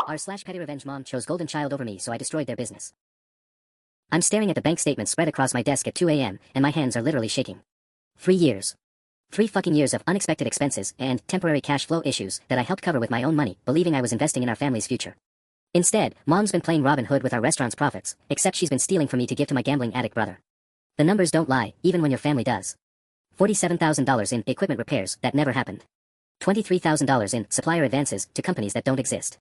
r/pettyrevenge mom chose golden child over me, so I destroyed their business. I'm staring at the bank statement spread across my desk at 2 a.m., and my hands are literally shaking. 3 years. 3 fucking years of unexpected expenses and temporary cash flow issues that I helped cover with my own money, believing I was investing in our family's future. Instead, mom's been playing Robin Hood with our restaurant's profits, except she's been stealing from me to give to my gambling addict brother. The numbers don't lie, even when your family does. $47,000 in equipment repairs that never happened. $23,000 in supplier advances to companies that don't exist.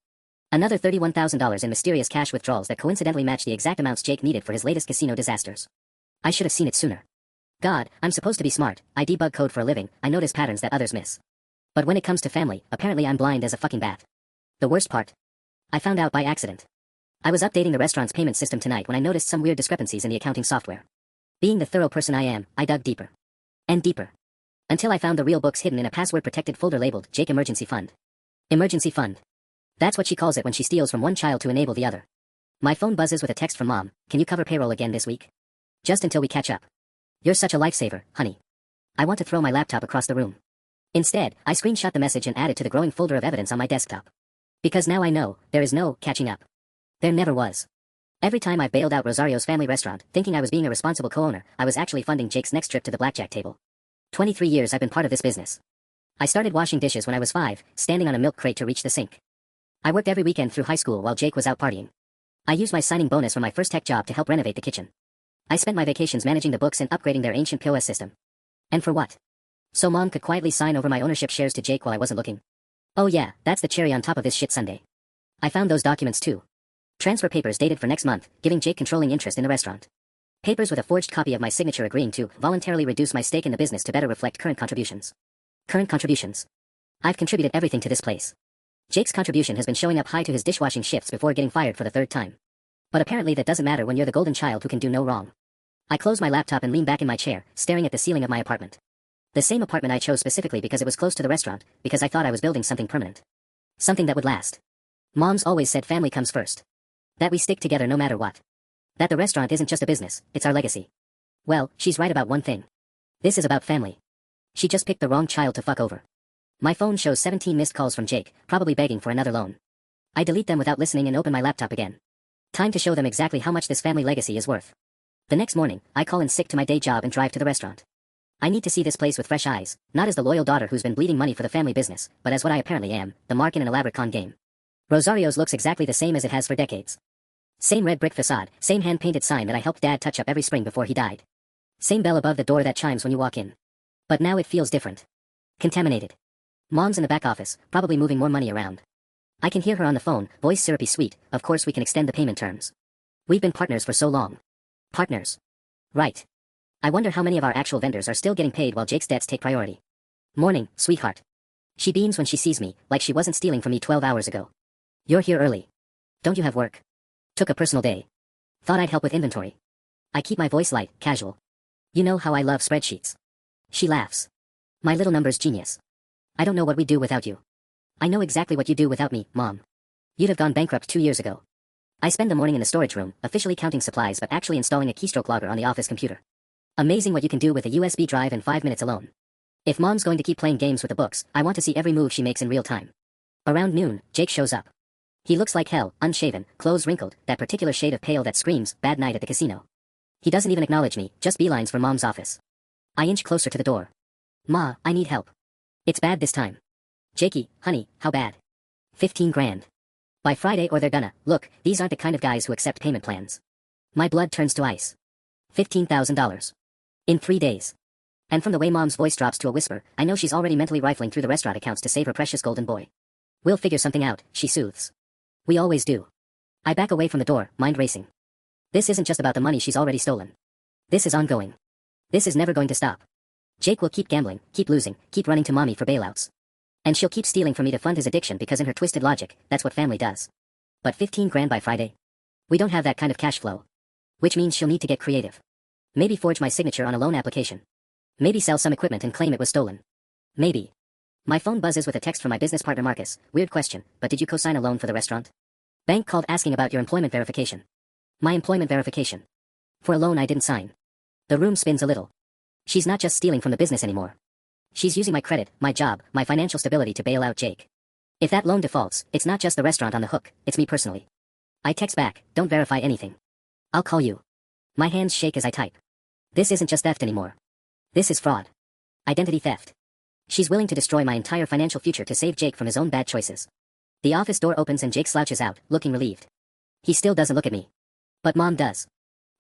Another $31,000 in mysterious cash withdrawals that coincidentally match the exact amounts Jake needed for his latest casino disasters. I should have seen it sooner. God, I'm supposed to be smart, I debug code for a living, I notice patterns that others miss. But when it comes to family, apparently I'm blind as a fucking bat. The worst part? I found out by accident. I was updating the restaurant's payment system tonight when I noticed some weird discrepancies in the accounting software. Being the thorough person I am, I dug deeper. And deeper. Until I found the real books hidden in a password-protected folder labeled Jake Emergency Fund. Emergency Fund. That's what she calls it when she steals from one child to enable the other. My phone buzzes with a text from Mom, can you cover payroll again this week? Just until we catch up. You're such a lifesaver, honey. I want to throw my laptop across the room. Instead, I screenshot the message and add it to the growing folder of evidence on my desktop. Because now I know, there is no catching up. There never was. Every time I bailed out Rosario's family restaurant, thinking I was being a responsible co-owner, I was actually funding Jake's next trip to the blackjack table. 23 years I've been part of this business. I started washing dishes when I was 5, standing on a milk crate to reach the sink. I worked every weekend through high school while Jake was out partying. I used my signing bonus from my first tech job to help renovate the kitchen. I spent my vacations managing the books and upgrading their ancient POS system. And for what? So Mom could quietly sign over my ownership shares to Jake while I wasn't looking. Oh yeah, that's the cherry on top of this shit sundae. I found those documents too. Transfer papers dated for next month, giving Jake controlling interest in the restaurant. Papers with a forged copy of my signature agreeing to voluntarily reduce my stake in the business to better reflect current contributions. Current contributions. I've contributed everything to this place. Jake's contribution has been showing up high to his dishwashing shifts before getting fired for the 3rd time. But apparently that doesn't matter when you're the golden child who can do no wrong. I close my laptop and lean back in my chair, staring at the ceiling of my apartment. The same apartment I chose specifically because it was close to the restaurant, because I thought I was building something permanent. Something that would last. Mom's always said family comes first. That we stick together no matter what. That the restaurant isn't just a business, it's our legacy. Well, she's right about one thing. This is about family. She just picked the wrong child to fuck over. My phone shows 17 missed calls from Jake, probably begging for another loan. I delete them without listening and open my laptop again. Time to show them exactly how much this family legacy is worth. The next morning, I call in sick to my day job and drive to the restaurant. I need to see this place with fresh eyes, not as the loyal daughter who's been bleeding money for the family business, but as what I apparently am, the mark in an elaborate con game. Rosario's looks exactly the same as it has for decades. Same red brick facade, same hand-painted sign that I helped Dad touch up every spring before he died. Same bell above the door that chimes when you walk in. But now it feels different. Contaminated. Mom's in the back office, probably moving more money around. I can hear her on the phone, voice syrupy sweet, of course we can extend the payment terms. We've been partners for so long. Partners. Right. I wonder how many of our actual vendors are still getting paid while Jake's debts take priority. Morning, sweetheart. She beams when she sees me, like she wasn't stealing from me 12 hours ago. You're here early. Don't you have work? Took a personal day. Thought I'd help with inventory. I keep my voice light, casual. You know how I love spreadsheets. She laughs. My little numbers genius. I don't know what we'd do without you. I know exactly what you do without me, Mom. You'd have gone bankrupt 2 years ago. I spend the morning in the storage room, officially counting supplies but actually installing a keystroke logger on the office computer. Amazing what you can do with a USB drive in 5 minutes alone. If Mom's going to keep playing games with the books, I want to see every move she makes in real time. Around noon, Jake shows up. He looks like hell, unshaven, clothes wrinkled, that particular shade of pale that screams, bad night at the casino. He doesn't even acknowledge me, just beelines for Mom's office. I inch closer to the door. Ma, I need help. It's bad this time. Jakey, honey, how bad? 15 grand. By Friday or they're gonna, look, these aren't the kind of guys who accept payment plans. My blood turns to ice. $15,000. In 3 days. And from the way Mom's voice drops to a whisper, I know she's already mentally rifling through the restaurant accounts to save her precious golden boy. We'll figure something out, she soothes. We always do. I back away from the door, mind racing. This isn't just about the money she's already stolen. This is ongoing. This is never going to stop. Jake will keep gambling, keep losing, keep running to Mommy for bailouts. And she'll keep stealing from me to fund his addiction because in her twisted logic, that's what family does. But 15 grand by Friday? We don't have that kind of cash flow. Which means she'll need to get creative. Maybe forge my signature on a loan application. Maybe sell some equipment and claim it was stolen. Maybe. My phone buzzes with a text from my business partner Marcus. Weird question, but did you co-sign a loan for the restaurant? Bank called asking about your employment verification. My employment verification. For a loan I didn't sign. The room spins a little. She's not just stealing from the business anymore. She's using my credit, my job, my financial stability to bail out Jake. If that loan defaults, it's not just the restaurant on the hook, it's me personally. I text back, don't verify anything. I'll call you. My hands shake as I type. This isn't just theft anymore. This is fraud. Identity theft. She's willing to destroy my entire financial future to save Jake from his own bad choices. The office door opens and Jake slouches out, looking relieved. He still doesn't look at me. But Mom does.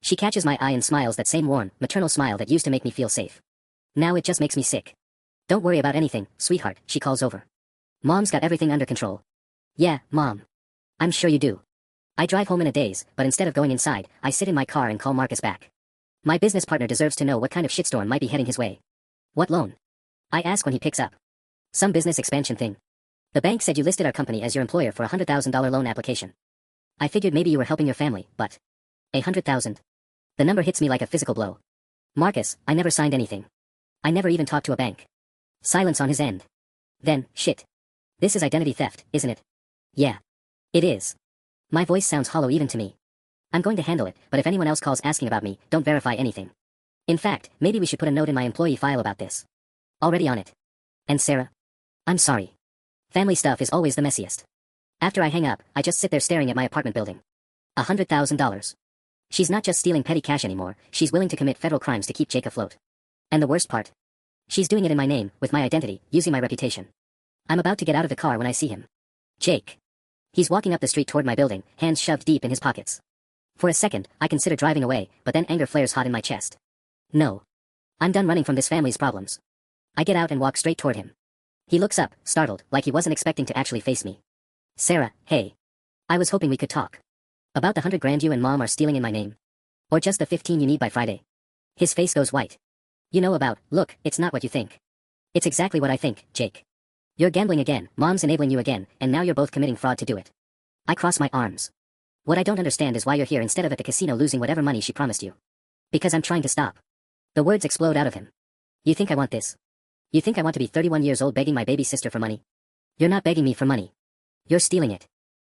She catches my eye and smiles that same warm, maternal smile that used to make me feel safe. Now it just makes me sick. Don't worry about anything, sweetheart, she calls over. Mom's got everything under control. Yeah, Mom. I'm sure you do. I drive home in a daze, but instead of going inside, I sit in my car and call Marcus back. My business partner deserves to know what kind of shitstorm might be heading his way. What loan? I ask when he picks up. Some business expansion thing. The bank said you listed our company as your employer for a $100,000 loan application. I figured maybe you were helping your family, but... $100,000. The number hits me like a physical blow. Marcus, I never signed anything. I never even talked to a bank. Silence on his end. Then, shit. This is identity theft, isn't it? Yeah. It is. My voice sounds hollow even to me. I'm going to handle it, but if anyone else calls asking about me, don't verify anything. In fact, maybe we should put a note in my employee file about this. Already on it. And Sarah? I'm sorry. Family stuff is always the messiest. After I hang up, I just sit there staring at my apartment building. $100,000. She's not just stealing petty cash anymore, she's willing to commit federal crimes to keep Jake afloat. And the worst part? She's doing it in my name, with my identity, using my reputation. I'm about to get out of the car when I see him. Jake. He's walking up the street toward my building, hands shoved deep in his pockets. For a second, I consider driving away, but then anger flares hot in my chest. No. I'm done running from this family's problems. I get out and walk straight toward him. He looks up, startled, like he wasn't expecting to actually face me. Sarah, hey. I was hoping we could talk. About the $100,000 you and Mom are stealing in my name. Or just the 15 you need by Friday. His face goes white. You know about, look, it's not what you think. It's exactly what I think, Jake. You're gambling again, Mom's enabling you again, and now you're both committing fraud to do it. I cross my arms. What I don't understand is why you're here instead of at the casino losing whatever money she promised you. Because I'm trying to stop. The words explode out of him. You think I want this? You think I want to be 31 years old begging my baby sister for money? You're not begging me for money. You're stealing it.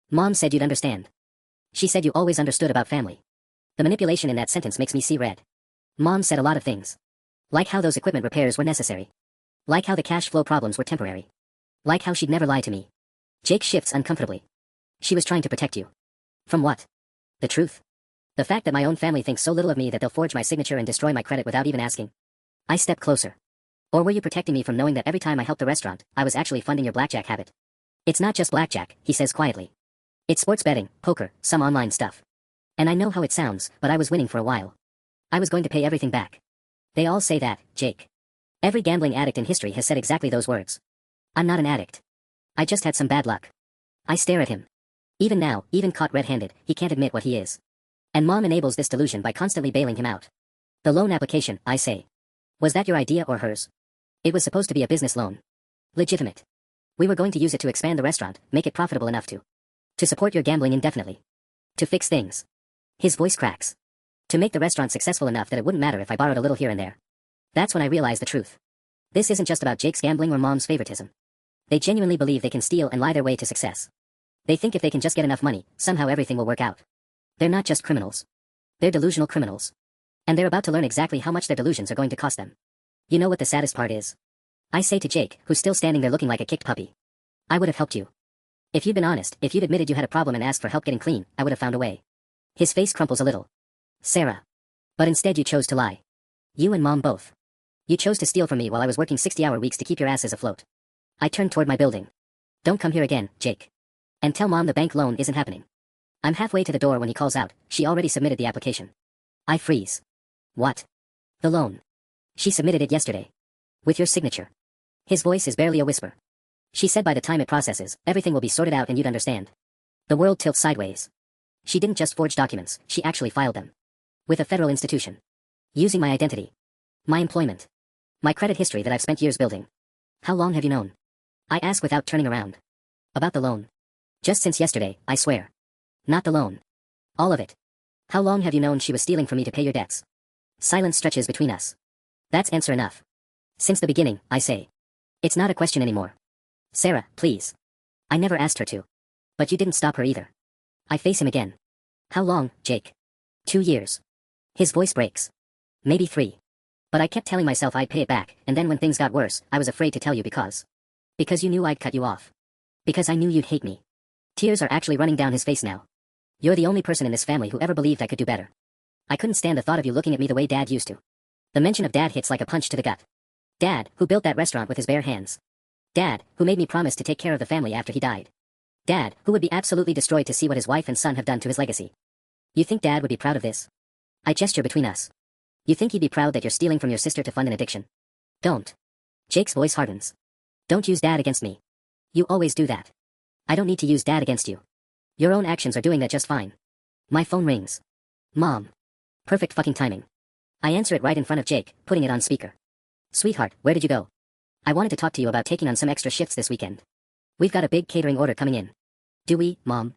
Mom said you'd understand. She said you always understood about family. The manipulation in that sentence makes me see red. Mom said a lot of things. Like how those equipment repairs were necessary. Like how the cash flow problems were temporary. Like how she'd never lie to me. Jake shifts uncomfortably. She was trying to protect you. From what? The truth? The fact that my own family thinks so little of me that they'll forge my signature and destroy my credit without even asking. I step closer. Or were you protecting me from knowing that every time I helped the restaurant, I was actually funding your blackjack habit? It's not just blackjack, he says quietly. It's sports betting, poker, some online stuff. And I know how it sounds, but I was winning for a while. I was going to pay everything back. They all say that, Jake. Every gambling addict in history has said exactly those words. I'm not an addict. I just had some bad luck. I stare at him. Even now, even caught red-handed, he can't admit what he is. And Mom enables this delusion by constantly bailing him out. The loan application, I say. Was that your idea or hers? It was supposed to be a business loan. Legitimate. We were going to use it to expand the restaurant, make it profitable enough to support your gambling indefinitely. To fix things. His voice cracks. To make the restaurant successful enough that it wouldn't matter if I borrowed a little here and there. That's when I realize the truth. This isn't just about Jake's gambling or Mom's favoritism. They genuinely believe they can steal and lie their way to success. They think if they can just get enough money, somehow everything will work out. They're not just criminals. They're delusional criminals. And they're about to learn exactly how much their delusions are going to cost them. You know what the saddest part is? I say to Jake, who's still standing there looking like a kicked puppy. I would have helped you. If you'd been honest, if you'd admitted you had a problem and asked for help getting clean, I would have found a way. His face crumples a little. Sarah. But instead you chose to lie. You and Mom both. You chose to steal from me while I was working 60-hour weeks to keep your asses afloat. I turned toward my building. Don't come here again, Jake. And tell Mom the bank loan isn't happening. I'm halfway to the door when he calls out, she already submitted the application. I freeze. What? The loan. She submitted it yesterday. With your signature. His voice is barely a whisper. She said by the time it processes, everything will be sorted out and you'd understand. The world tilts sideways. She didn't just forge documents, she actually filed them. With a federal institution. Using my identity. My employment. My credit history that I've spent years building. How long have you known? I ask without turning around. About the loan. Just since yesterday, I swear. Not the loan. All of it. How long have you known she was stealing from me to pay your debts? Silence stretches between us. That's answer enough. Since the beginning, I say. It's not a question anymore. Sarah, please. I never asked her to. But you didn't stop her either. I face him again. How long, Jake? 2 years. His voice breaks. Maybe 3. But I kept telling myself I'd pay it back, and then when things got worse, I was afraid to tell you because you knew I'd cut you off. Because I knew you'd hate me. Tears are actually running down his face now. You're the only person in this family who ever believed I could do better. I couldn't stand the thought of you looking at me the way Dad used to. The mention of Dad hits like a punch to the gut. Dad, who built that restaurant with his bare hands. Dad, who made me promise to take care of the family after he died. Dad, who would be absolutely destroyed to see what his wife and son have done to his legacy. You think Dad would be proud of this? I gesture between us. You think he'd be proud that you're stealing from your sister to fund an addiction? Don't. Jake's voice hardens. Don't use Dad against me. You always do that. I don't need to use Dad against you. Your own actions are doing that just fine. My phone rings. Mom. Perfect fucking timing. I answer it right in front of Jake, putting it on speaker. Sweetheart, where did you go? I wanted to talk to you about taking on some extra shifts this weekend. We've got a big catering order coming in. Do we, Mom?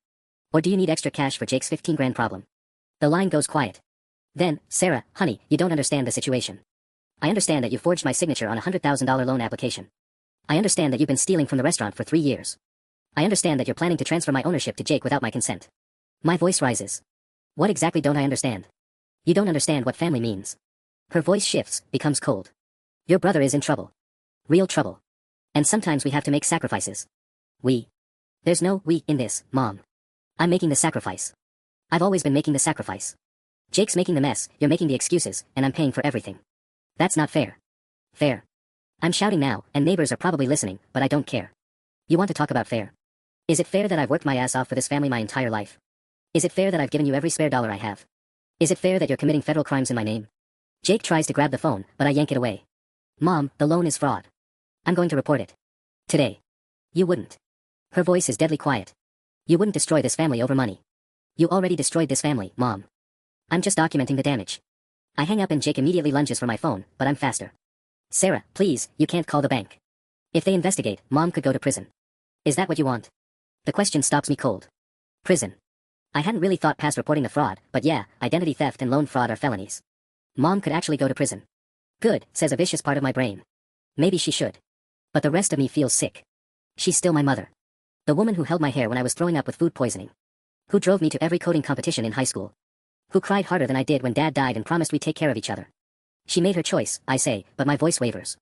Or do you need extra cash for Jake's 15 grand problem? The line goes quiet. Then, Sarah, honey, you don't understand the situation. I understand that you forged my signature on a $100,000 loan application. I understand that you've been stealing from the restaurant for 3 years. I understand that you're planning to transfer my ownership to Jake without my consent. My voice rises. What exactly don't I understand? You don't understand what family means. Her voice shifts, becomes cold. Your brother is in trouble. Real trouble. And sometimes we have to make sacrifices. We. There's no we in this, Mom. I'm making the sacrifice. I've always been making the sacrifice. Jake's making the mess, you're making the excuses, and I'm paying for everything. That's not fair. Fair. I'm shouting now, and neighbors are probably listening, but I don't care. You want to talk about fair? Is it fair that I've worked my ass off for this family my entire life? Is it fair that I've given you every spare dollar I have? Is it fair that you're committing federal crimes in my name? Jake tries to grab the phone, but I yank it away. Mom, the loan is fraud. I'm going to report it. Today. You wouldn't. Her voice is deadly quiet. You wouldn't destroy this family over money. You already destroyed this family, Mom. I'm just documenting the damage. I hang up and Jake immediately lunges for my phone, but I'm faster. Sarah, please, you can't call the bank. If they investigate, Mom could go to prison. Is that what you want? The question stops me cold. Prison. I hadn't really thought past reporting the fraud, but yeah, identity theft and loan fraud are felonies. Mom could actually go to prison. Good, says a vicious part of my brain. Maybe she should. But the rest of me feels sick. She's still my mother. The woman who held my hair when I was throwing up with food poisoning. Who drove me to every coding competition in high school. Who cried harder than I did when Dad died and promised we'd take care of each other. She made her choice, I say, but my voice wavers.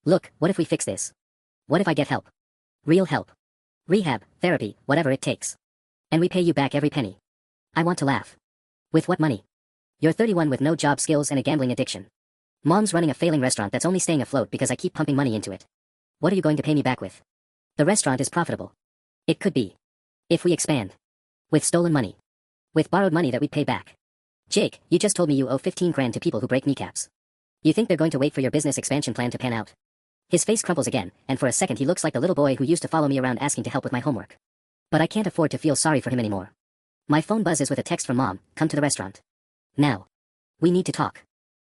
Look, what if we fix this? What if I get help? Real help. Rehab, therapy, whatever it takes. And we pay you back every penny. I want to laugh. With what money? You're 31 with no job skills and a gambling addiction. Mom's running a failing restaurant that's only staying afloat because I keep pumping money into it. What are you going to pay me back with? The restaurant is profitable. It could be. If we expand. With stolen money. With borrowed money that we'd pay back. Jake, you just told me you owe 15 grand to people who break kneecaps. You think they're going to wait for your business expansion plan to pan out? His face crumples again, and for a second he looks like the little boy who used to follow me around asking to help with my homework. But I can't afford to feel sorry for him anymore. My phone buzzes with a text from Mom, come to the restaurant. Now. We need to talk.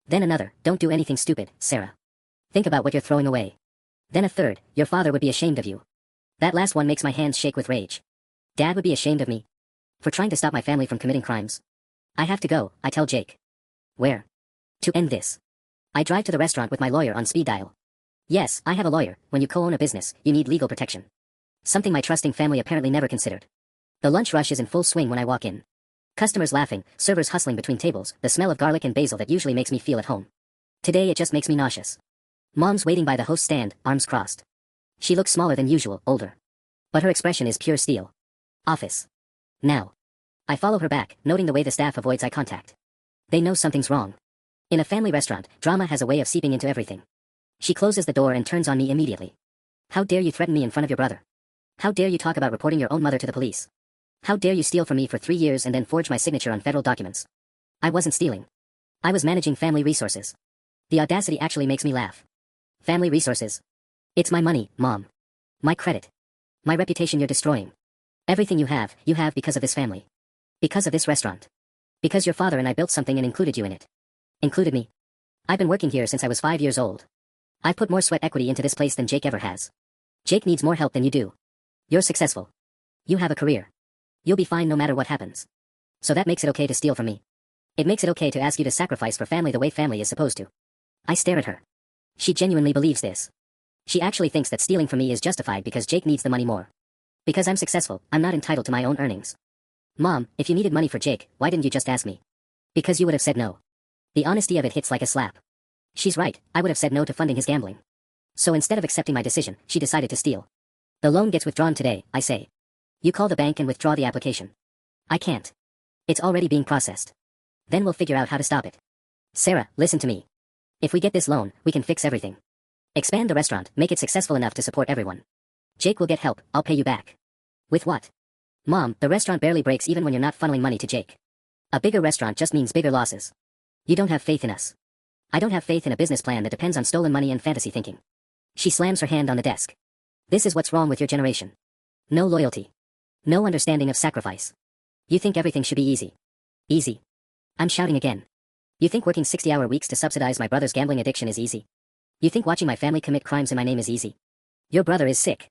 Then another, don't do anything stupid, Sarah. Think about what you're throwing away. Then a third, your father would be ashamed of you. That last one makes my hands shake with rage. Dad would be ashamed of me. For trying to stop my family from committing crimes. I have to go, I tell Jake. Where? To end this. I drive to the restaurant with my lawyer on speed dial. Yes, I have a lawyer. When you co-own a business, you need legal protection. Something my trusting family apparently never considered. The lunch rush is in full swing when I walk in. Customers laughing, servers hustling between tables, the smell of garlic and basil that usually makes me feel at home. Today it just makes me nauseous. Mom's waiting by the host stand, arms crossed. She looks smaller than usual, older. But her expression is pure steel. Office. Now. I follow her back, noting the way the staff avoids eye contact. They know something's wrong. In a family restaurant, drama has a way of seeping into everything. She closes the door and turns on me immediately. How dare you threaten me in front of your brother? How dare you talk about reporting your own mother to the police? How dare you steal from me for 3 years and then forge my signature on federal documents? I wasn't stealing. I was managing family resources. The audacity actually makes me laugh. Family resources. It's my money, Mom. My credit. My reputation you're destroying. Everything you have because of this family. Because of this restaurant. Because your father and I built something and included you in it. Included me. I've been working here since I was 5 years old. I've put more sweat equity into this place than Jake ever has. Jake needs more help than you do. You're successful. You have a career. You'll be fine no matter what happens. So that makes it okay to steal from me. It makes it okay to ask you to sacrifice for family the way family is supposed to. I stare at her. She genuinely believes this. She actually thinks that stealing from me is justified because Jake needs the money more. Because I'm successful, I'm not entitled to my own earnings. Mom, if you needed money for Jake, why didn't you just ask me? Because you would have said no. The honesty of it hits like a slap. She's right, I would have said no to funding his gambling. So instead of accepting my decision, she decided to steal. The loan gets withdrawn today, I say. You call the bank and withdraw the application. I can't. It's already being processed. Then we'll figure out how to stop it. Sarah, listen to me. If we get this loan, we can fix everything. Expand the restaurant, make it successful enough to support everyone. Jake will get help, I'll pay you back. With what? Mom, the restaurant barely breaks even when you're not funneling money to Jake. A bigger restaurant just means bigger losses. You don't have faith in us. I don't have faith in a business plan that depends on stolen money and fantasy thinking. She slams her hand on the desk. This is what's wrong with your generation. No loyalty. No understanding of sacrifice. You think everything should be easy. Easy. I'm shouting again. You think working 60-hour weeks to subsidize my brother's gambling addiction is easy? You think watching my family commit crimes in my name is easy? Your brother is sick.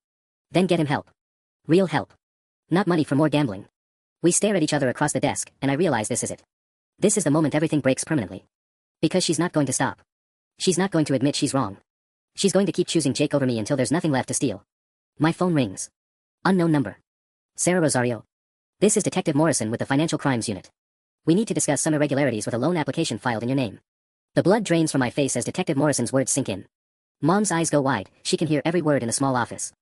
Then get him help. Real help. Not money for more gambling. We stare at each other across the desk, and I realize this is it. This is the moment everything breaks permanently. Because she's not going to stop. She's not going to admit she's wrong. She's going to keep choosing Jake over me until there's nothing left to steal. My phone rings. Unknown number. Sarah Rosario. This is Detective Morrison with the Financial Crimes Unit. We need to discuss some irregularities with a loan application filed in your name. The blood drains from my face as Detective Morrison's words sink in. Mom's eyes go wide, she can hear every word in the small office.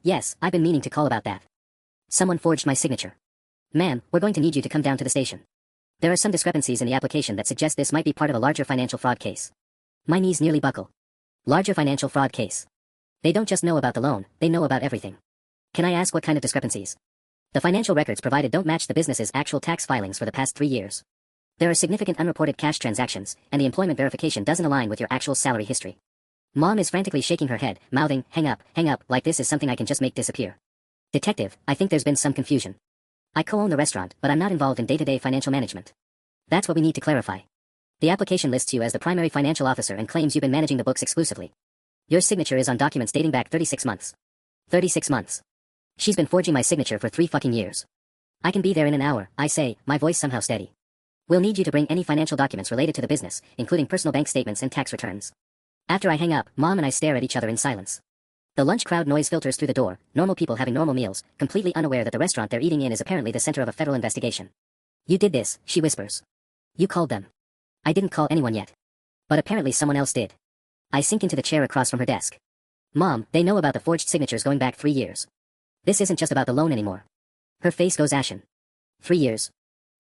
Yes, I've been meaning to call about that. Someone forged my signature. Ma'am, we're going to need you to come down to the station. There are some discrepancies in the application that suggest this might be part of a larger financial fraud case. My knees nearly buckle. Larger financial fraud case. They don't just know about the loan, they know about everything. Can I ask what kind of discrepancies? The financial records provided don't match the business's actual tax filings for the past 3 years. There are significant unreported cash transactions, and the employment verification doesn't align with your actual salary history. Mom is frantically shaking her head, mouthing, hang up, like this is something I can just make disappear. Detective, I think there's been some confusion. I co-own the restaurant, but I'm not involved in day-to-day financial management. That's what we need to clarify. The application lists you as the primary financial officer and claims you've been managing the books exclusively. Your signature is on documents dating back 36 months. 36 months. She's been forging my signature for 3 fucking years. I can be there in an hour, I say, my voice somehow steady. We'll need you to bring any financial documents related to the business, including personal bank statements and tax returns. After I hang up, Mom and I stare at each other in silence. The lunch crowd noise filters through the door, normal people having normal meals, completely unaware that the restaurant they're eating in is apparently the center of a federal investigation. You did this, she whispers. You called them. I didn't call anyone yet. But apparently someone else did. I sink into the chair across from her desk. Mom, they know about the forged signatures going back 3 years. This isn't just about the loan anymore. Her face goes ashen. 3 years.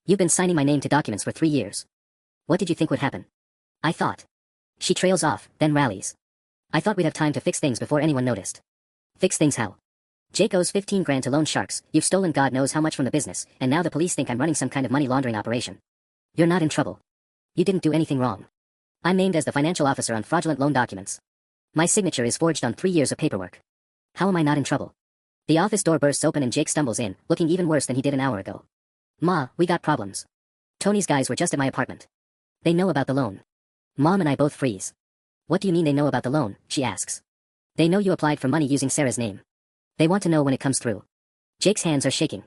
You've been signing my name to documents for 3 years. What did you think would happen? I thought. She trails off, then rallies. I thought we'd have time to fix things before anyone noticed. Fix things how? Jake owes 15 grand to loan sharks, you've stolen God knows how much from the business, and now the police think I'm running some kind of money laundering operation. You're not in trouble. You didn't do anything wrong. I'm named as the financial officer on fraudulent loan documents. My signature is forged on 3 years of paperwork. How am I not in trouble? The office door bursts open and Jake stumbles in, looking even worse than he did an hour ago. Ma, we got problems. Tony's guys were just at my apartment. They know about the loan. Mom and I both freeze. What do you mean they know about the loan, she asks. They know you applied for money using Sarah's name. They want to know when it comes through. Jake's hands are shaking.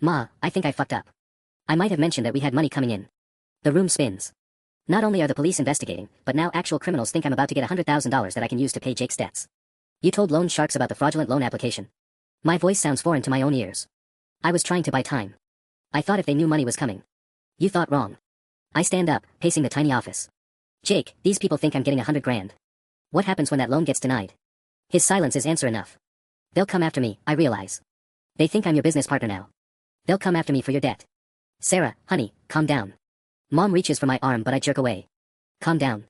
Ma, I think I fucked up. I might have mentioned that we had money coming in. The room spins. Not only are the police investigating, but now actual criminals think I'm about to get $100,000 that I can use to pay Jake's debts. You told loan sharks about the fraudulent loan application. My voice sounds foreign to my own ears. I was trying to buy time. I thought if they knew money was coming. You thought wrong. I stand up, pacing the tiny office. Jake, these people think I'm getting 100 grand. What happens when that loan gets denied? His silence is answer enough. They'll come after me, I realize. They think I'm your business partner now. They'll come after me for your debt. Sarah, honey, calm down. Mom reaches for my arm but I jerk away. Calm down.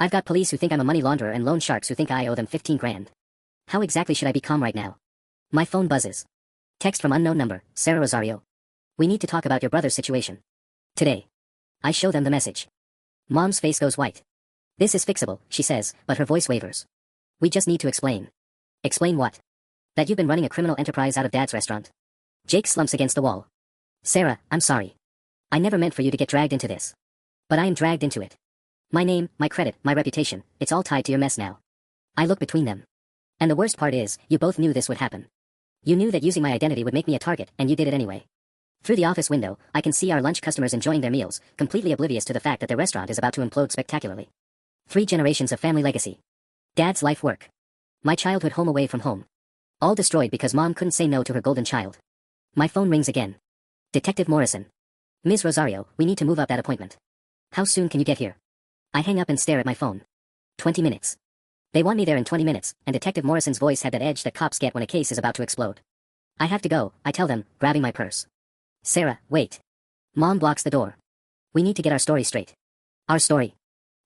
I've got police who think I'm a money launderer and loan sharks who think I owe them 15 grand. How exactly should I be calm right now? My phone buzzes. Text from unknown number, Sarah Rosario. We need to talk about your brother's situation. Today. I show them the message. Mom's face goes white. This is fixable, she says, but her voice wavers. We just need to explain. Explain what? That you've been running a criminal enterprise out of Dad's restaurant. Jake slumps against the wall. Sarah, I'm sorry. I never meant for you to get dragged into this. But I am dragged into it. My name, my credit, my reputation, it's all tied to your mess now. I look between them. And the worst part is, you both knew this would happen. You knew that using my identity would make me a target, and you did it anyway. Through the office window, I can see our lunch customers enjoying their meals, completely oblivious to the fact that their restaurant is about to implode spectacularly. 3 generations of family legacy. Dad's life work. My childhood home away from home. All destroyed because Mom couldn't say no to her golden child. My phone rings again. Detective Morrison. Ms. Rosario, we need to move up that appointment. How soon can you get here? I hang up and stare at my phone. 20 minutes. They want me there in 20 minutes, and Detective Morrison's voice had that edge that cops get when a case is about to explode. I have to go, I tell them, grabbing my purse. Sarah, wait. Mom blocks the door. We need to get our story straight. Our story.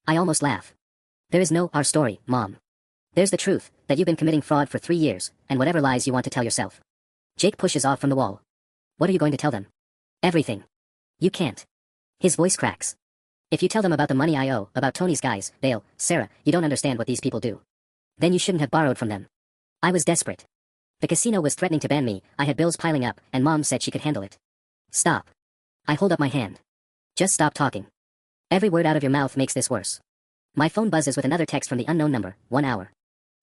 I almost laugh. There is no our story, Mom. There's the truth, that you've been committing fraud for 3 years, and whatever lies you want to tell yourself. Jake pushes off from the wall. What are you going to tell them? Everything. You can't. His voice cracks. If you tell them about the money I owe, about Tony's guys, they'll, Sarah, you don't understand what these people do. Then you shouldn't have borrowed from them. I was desperate. The casino was threatening to ban me, I had bills piling up, and Mom said she could handle it. Stop. I hold up my hand. Just stop talking. Every word out of your mouth makes this worse. My phone buzzes with another text from the unknown number, 1 hour.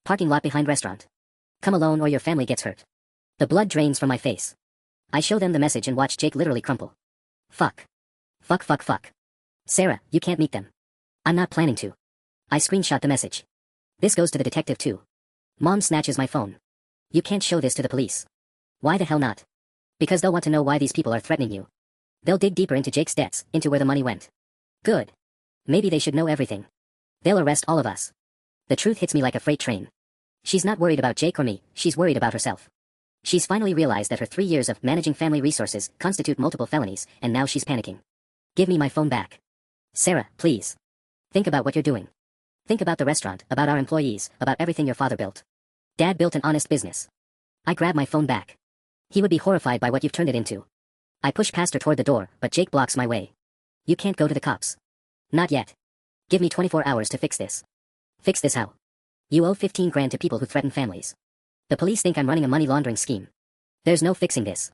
Parking lot behind restaurant. Come alone or your family gets hurt. The blood drains from my face. I show them the message and watch Jake literally crumple. Fuck. Fuck fuck fuck. Sarah, you can't meet them. I'm not planning to. I screenshot the message. This goes to the detective too. Mom snatches my phone. You can't show this to the police. Why the hell not? Because they'll want to know why these people are threatening you. They'll dig deeper into Jake's debts, into where the money went. Good. Maybe they should know everything. They'll arrest all of us. The truth hits me like a freight train. She's not worried about Jake or me, she's worried about herself. She's finally realized that her 3 years of managing family resources constitute multiple felonies, and now she's panicking. Give me my phone back. Sarah, please. Think about what you're doing. Think about the restaurant, about our employees, about everything your father built. Dad built an honest business. I grab my phone back. He would be horrified by what you've turned it into. I push past her toward the door, but Jake blocks my way. You can't go to the cops. Not yet. Give me 24 hours to fix this. Fix this how? You owe 15 grand to people who threaten families. The police think I'm running a money laundering scheme. There's no fixing this.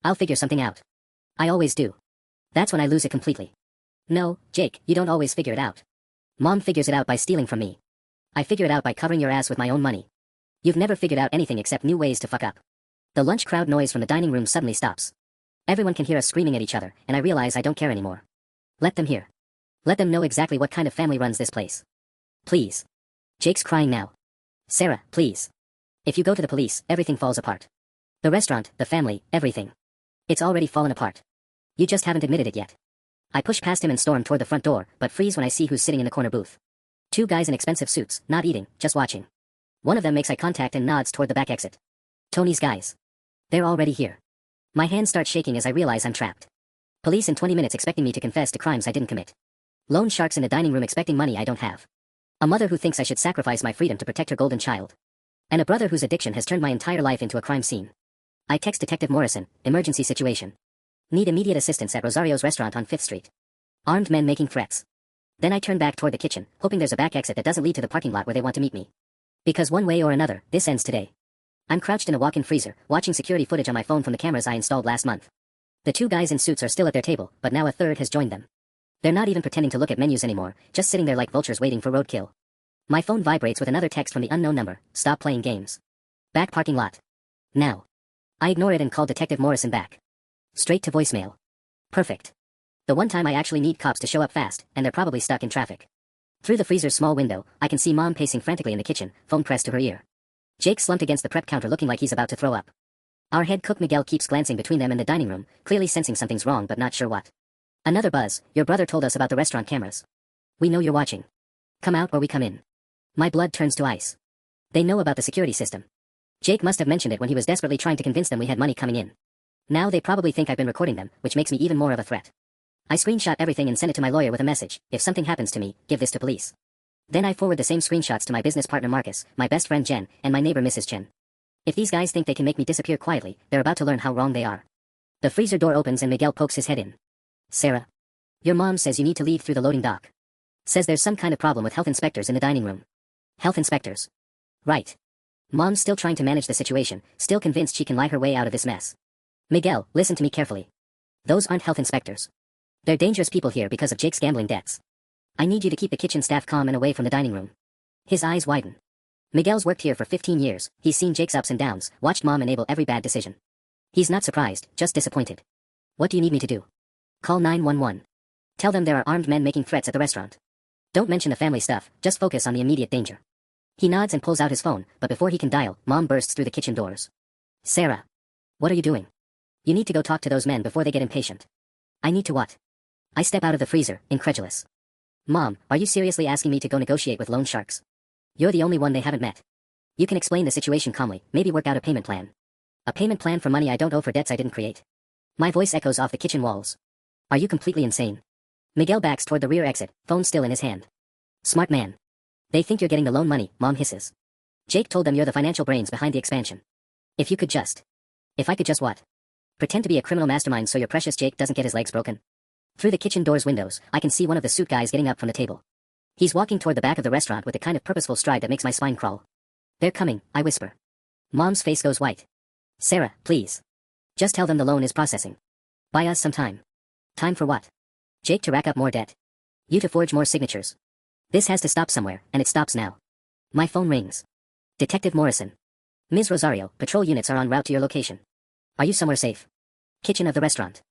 I'll figure something out. I always do. That's when I lose it completely. No, Jake, you don't always figure it out. Mom figures it out by stealing from me. I figure it out by covering your ass with my own money. You've never figured out anything except new ways to fuck up. The lunch crowd noise from the dining room suddenly stops. Everyone can hear us screaming at each other, and I realize I don't care anymore. Let them hear. Let them know exactly what kind of family runs this place. Please. Jake's crying now. Sarah, please. If you go to the police, everything falls apart. The restaurant, the family, everything. It's already fallen apart. You just haven't admitted it yet. I push past him and storm toward the front door, but freeze when I see who's sitting in the corner booth. 2 guys in expensive suits, not eating, just watching. One of them makes eye contact and nods toward the back exit. Tony's guys. They're already here. My hands start shaking as I realize I'm trapped. Police in 20 minutes expecting me to confess to crimes I didn't commit. Loan sharks in the dining room expecting money I don't have. A mother who thinks I should sacrifice my freedom to protect her golden child. And a brother whose addiction has turned my entire life into a crime scene. I text Detective Morrison, emergency situation. Need immediate assistance at Rosario's restaurant on 5th Street. Armed men making threats. Then I turn back toward the kitchen, hoping there's a back exit that doesn't lead to the parking lot where they want to meet me. Because one way or another, this ends today. I'm crouched in a walk-in freezer, watching security footage on my phone from the cameras I installed last month. The 2 guys in suits are still at their table, but now a third has joined them. They're not even pretending to look at menus anymore, just sitting there like vultures waiting for roadkill. My phone vibrates with another text from the unknown number, stop playing games. Back parking lot. Now. I ignore it and call Detective Morrison back. Straight to voicemail. Perfect. The one time I actually need cops to show up fast, and they're probably stuck in traffic. Through the freezer's small window, I can see Mom pacing frantically in the kitchen, phone pressed to her ear. Jake slumped against the prep counter looking like he's about to throw up. Our head cook Miguel keeps glancing between them and the dining room, clearly sensing something's wrong but not sure what. Another buzz, your brother told us about the restaurant cameras. We know you're watching. Come out or we come in. My blood turns to ice. They know about the security system. Jake must have mentioned it when he was desperately trying to convince them we had money coming in. Now they probably think I've been recording them, which makes me even more of a threat. I screenshot everything and send it to my lawyer with a message, if something happens to me, give this to police. Then I forward the same screenshots to my business partner Marcus, my best friend Jen, and my neighbor Mrs. Chen. If these guys think they can make me disappear quietly, they're about to learn how wrong they are. The freezer door opens and Miguel pokes his head in. Sarah. Your mom says you need to leave through the loading dock. Says there's some kind of problem with health inspectors in the dining room. Health inspectors. Right. Mom's still trying to manage the situation, still convinced she can lie her way out of this mess. Miguel, listen to me carefully. Those aren't health inspectors. They're dangerous people here because of Jake's gambling debts. I need you to keep the kitchen staff calm and away from the dining room. His eyes widen. Miguel's worked here for 15 years, he's seen Jake's ups and downs, watched Mom enable every bad decision. He's not surprised, just disappointed. What do you need me to do? Call 911. Tell them there are armed men making threats at the restaurant. Don't mention the family stuff, just focus on the immediate danger. He nods and pulls out his phone, but before he can dial, Mom bursts through the kitchen doors. Sarah. What are you doing? You need to go talk to those men before they get impatient. I need to what? I step out of the freezer, incredulous. Mom, are you seriously asking me to go negotiate with loan sharks? You're the only one they haven't met. You can explain the situation calmly, maybe work out a payment plan. A payment plan for money I don't owe for debts I didn't create. My voice echoes off the kitchen walls. Are you completely insane? Miguel backs toward the rear exit, phone still in his hand. Smart man. They think you're getting the loan money, Mom hisses. Jake told them you're the financial brains behind the expansion. If I could just what? Pretend to be a criminal mastermind so your precious Jake doesn't get his legs broken. Through the kitchen door's windows, I can see one of the suit guys getting up from the table. He's walking toward the back of the restaurant with the kind of purposeful stride that makes my spine crawl. They're coming, I whisper. Mom's face goes white. Sarah, please. Just tell them the loan is processing. Buy us some time. Time for what? Jake to rack up more debt. You to forge more signatures. This has to stop somewhere, and it stops now. My phone rings. Detective Morrison. Ms. Rosario, patrol units are en route to your location. Are you somewhere safe? Kitchen of the restaurant.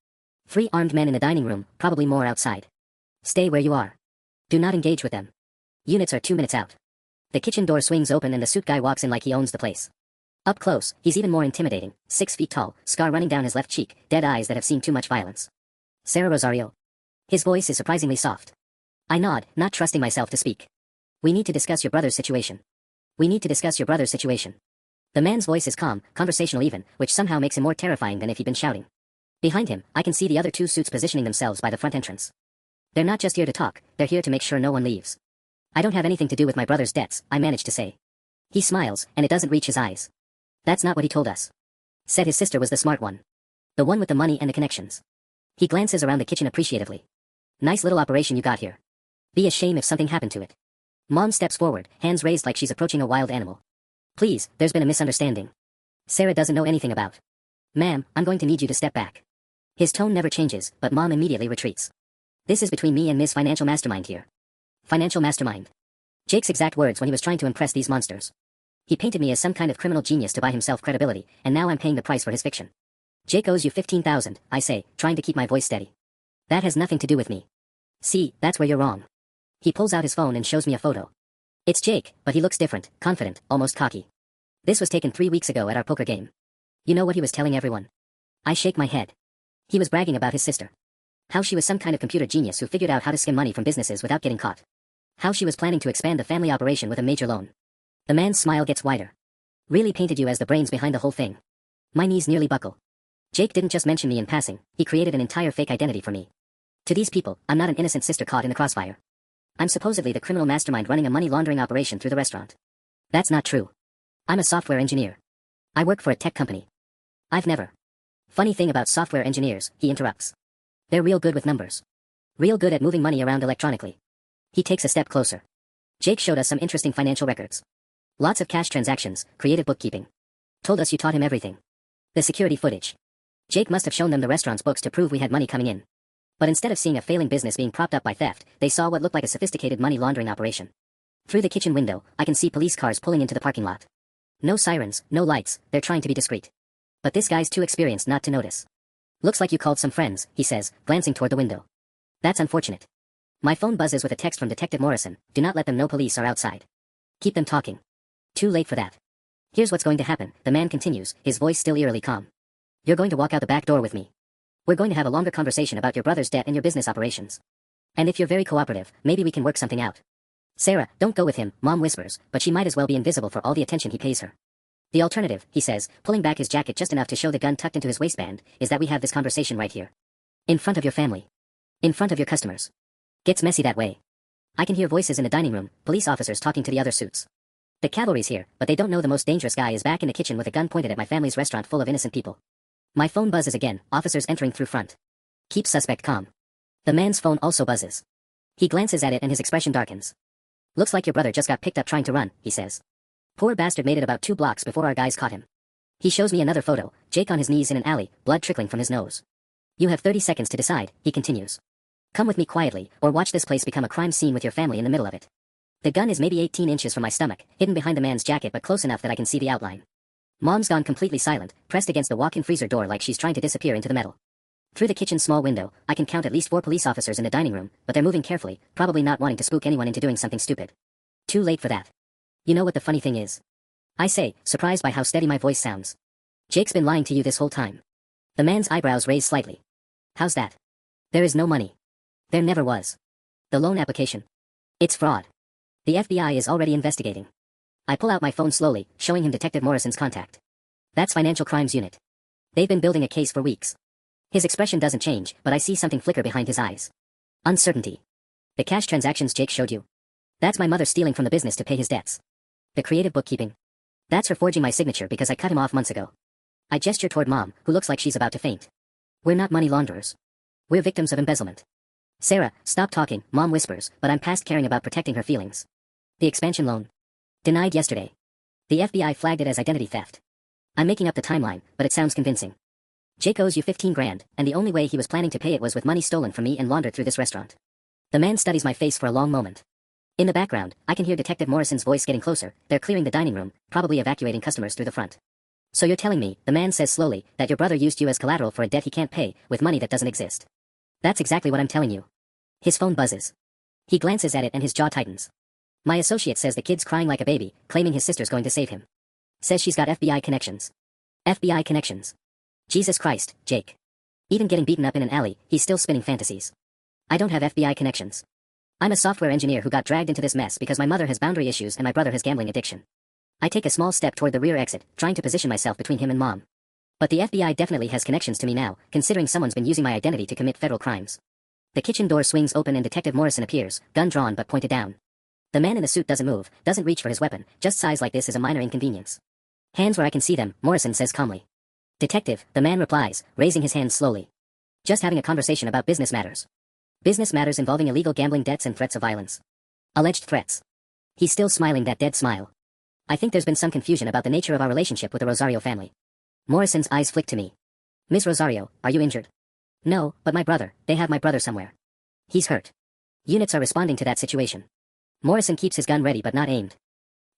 3 armed men in the dining room, probably more outside. Stay where you are. Do not engage with them. Units are 2 minutes out. The kitchen door swings open and the suit guy walks in like he owns the place. Up close, he's even more intimidating, 6 feet tall, scar running down his left cheek, dead eyes that have seen too much violence. Sarah Rosario. His voice is surprisingly soft. I nod, not trusting myself to speak. We need to discuss your brother's situation. The man's voice is calm, conversational even, which somehow makes him more terrifying than if he'd been shouting. Behind him, I can see the other 2 suits positioning themselves by the front entrance. They're not just here to talk, they're here to make sure no one leaves. I don't have anything to do with my brother's debts, I manage to say. He smiles, and it doesn't reach his eyes. That's not what he told us. Said his sister was the smart one. The one with the money and the connections. He glances around the kitchen appreciatively. Nice little operation you got here. Be a shame if something happened to it. Mom steps forward, hands raised like she's approaching a wild animal. Please, there's been a misunderstanding. Sarah doesn't know anything about. Ma'am, I'm going to need you to step back. His tone never changes, but Mom immediately retreats. This is between me and Ms. Financial Mastermind here. Financial Mastermind. Jake's exact words when he was trying to impress these monsters. He painted me as some kind of criminal genius to buy himself credibility, and now I'm paying the price for his fiction. Jake owes you 15,000, I say, trying to keep my voice steady. That has nothing to do with me. See, that's where you're wrong. He pulls out his phone and shows me a photo. It's Jake, but he looks different, confident, almost cocky. This was taken 3 weeks ago at our poker game. You know what he was telling everyone? I shake my head. He was bragging about his sister. How she was some kind of computer genius who figured out how to skim money from businesses without getting caught. How she was planning to expand the family operation with a major loan. The man's smile gets wider. Really painted you as the brains behind the whole thing. My knees nearly buckle. Jake didn't just mention me in passing, he created an entire fake identity for me. To these people, I'm not an innocent sister caught in the crossfire. I'm supposedly the criminal mastermind running a money laundering operation through the restaurant. That's not true. I'm a software engineer. I work for a tech company. I've never. Funny thing about software engineers, he interrupts. They're real good with numbers. Real good at moving money around electronically. He takes a step closer. Jake showed us some interesting financial records. Lots of cash transactions, creative bookkeeping. Told us you taught him everything. The security footage. Jake must have shown them the restaurant's books to prove we had money coming in. But instead of seeing a failing business being propped up by theft, they saw what looked like a sophisticated money laundering operation. Through the kitchen window, I can see police cars pulling into the parking lot. No sirens, no lights, they're trying to be discreet. But this guy's too experienced not to notice. Looks like you called some friends, he says, glancing toward the window. That's unfortunate. My phone buzzes with a text from Detective Morrison. Do not let them know police are outside. Keep them talking. Too late for that. Here's what's going to happen, the man continues, his voice still eerily calm. You're going to walk out the back door with me. We're going to have a longer conversation about your brother's debt and your business operations. And if you're very cooperative, maybe we can work something out. Sarah, don't go with him, Mom whispers, but she might as well be invisible for all the attention he pays her. The alternative, he says, pulling back his jacket just enough to show the gun tucked into his waistband, is that we have this conversation right here. In front of your family. In front of your customers. Gets messy that way. I can hear voices in the dining room, police officers talking to the other suits. The cavalry's here, but they don't know the most dangerous guy is back in the kitchen with a gun pointed at my family's restaurant full of innocent people. My phone buzzes again, officers entering through front. Keep suspect calm. The man's phone also buzzes. He glances at it and his expression darkens. Looks like your brother just got picked up trying to run, he says. Poor bastard made it about 2 blocks before our guys caught him. He shows me another photo, Jake on his knees in an alley, blood trickling from his nose. You have 30 seconds to decide, he continues. Come with me quietly, or watch this place become a crime scene with your family in the middle of it. The gun is maybe 18 inches from my stomach, hidden behind the man's jacket but close enough that I can see the outline. Mom's gone completely silent, pressed against the walk-in freezer door like she's trying to disappear into the metal. Through the kitchen's small window, I can count at least 4 police officers in the dining room, but they're moving carefully, probably not wanting to spook anyone into doing something stupid. Too late for that. You know what the funny thing is? I say, surprised by how steady my voice sounds. Jake's been lying to you this whole time. The man's eyebrows raise slightly. How's that? There is no money. There never was. The loan application. It's fraud. The FBI is already investigating. I pull out my phone slowly, showing him Detective Morrison's contact. That's Financial Crimes Unit. They've been building a case for weeks. His expression doesn't change, but I see something flicker behind his eyes. Uncertainty. The cash transactions Jake showed you. That's my mother stealing from the business to pay his debts. The creative bookkeeping. That's her forging my signature because I cut him off months ago. I gesture toward Mom, who looks like she's about to faint. We're not money launderers. We're victims of embezzlement. Sarah, stop talking, Mom whispers, but I'm past caring about protecting her feelings. The expansion loan. Denied yesterday. The FBI flagged it as identity theft. I'm making up the timeline, but it sounds convincing. Jake owes you 15 grand, and the only way he was planning to pay it was with money stolen from me and laundered through this restaurant. The man studies my face for a long moment. In the background, I can hear Detective Morrison's voice getting closer. They're clearing the dining room, probably evacuating customers through the front. So you're telling me, the man says slowly, that your brother used you as collateral for a debt he can't pay, with money that doesn't exist. That's exactly what I'm telling you. His phone buzzes. He glances at it and his jaw tightens. My associate says the kid's crying like a baby, claiming his sister's going to save him. Says she's got FBI connections. FBI connections. Jesus Christ, Jake. Even getting beaten up in an alley, he's still spinning fantasies. I don't have FBI connections. I'm a software engineer who got dragged into this mess because my mother has boundary issues and my brother has gambling addiction. I take a small step toward the rear exit, trying to position myself between him and Mom. But the FBI definitely has connections to me now, considering someone's been using my identity to commit federal crimes. The kitchen door swings open and Detective Morrison appears, gun drawn but pointed down. The man in the suit doesn't move, doesn't reach for his weapon, just sighs like this is a minor inconvenience. Hands where I can see them, Morrison says calmly. Detective, the man replies, raising his hands slowly. Just having a conversation about business matters. Business matters involving illegal gambling debts and threats of violence. Alleged threats. He's still smiling that dead smile. I think there's been some confusion about the nature of our relationship with the Rosario family. Morrison's eyes flick to me. Ms. Rosario, are you injured? No, but my brother, they have my brother somewhere. He's hurt. Units are responding to that situation. Morrison keeps his gun ready but not aimed.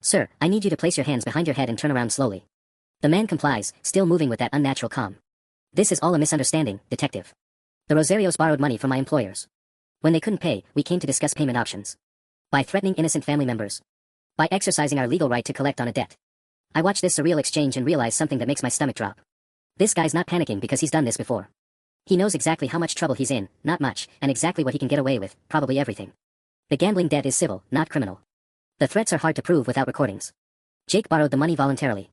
Sir, I need you to place your hands behind your head and turn around slowly. The man complies, still moving with that unnatural calm. This is all a misunderstanding, Detective. The Rosarios borrowed money from my employers. When they couldn't pay, we came to discuss payment options. By threatening innocent family members. By exercising our legal right to collect on a debt. I watch this surreal exchange and realize something that makes my stomach drop. This guy's not panicking because he's done this before. He knows exactly how much trouble he's in, not much, and exactly what he can get away with, probably everything. The gambling debt is civil, not criminal. The threats are hard to prove without recordings. Jake borrowed the money voluntarily.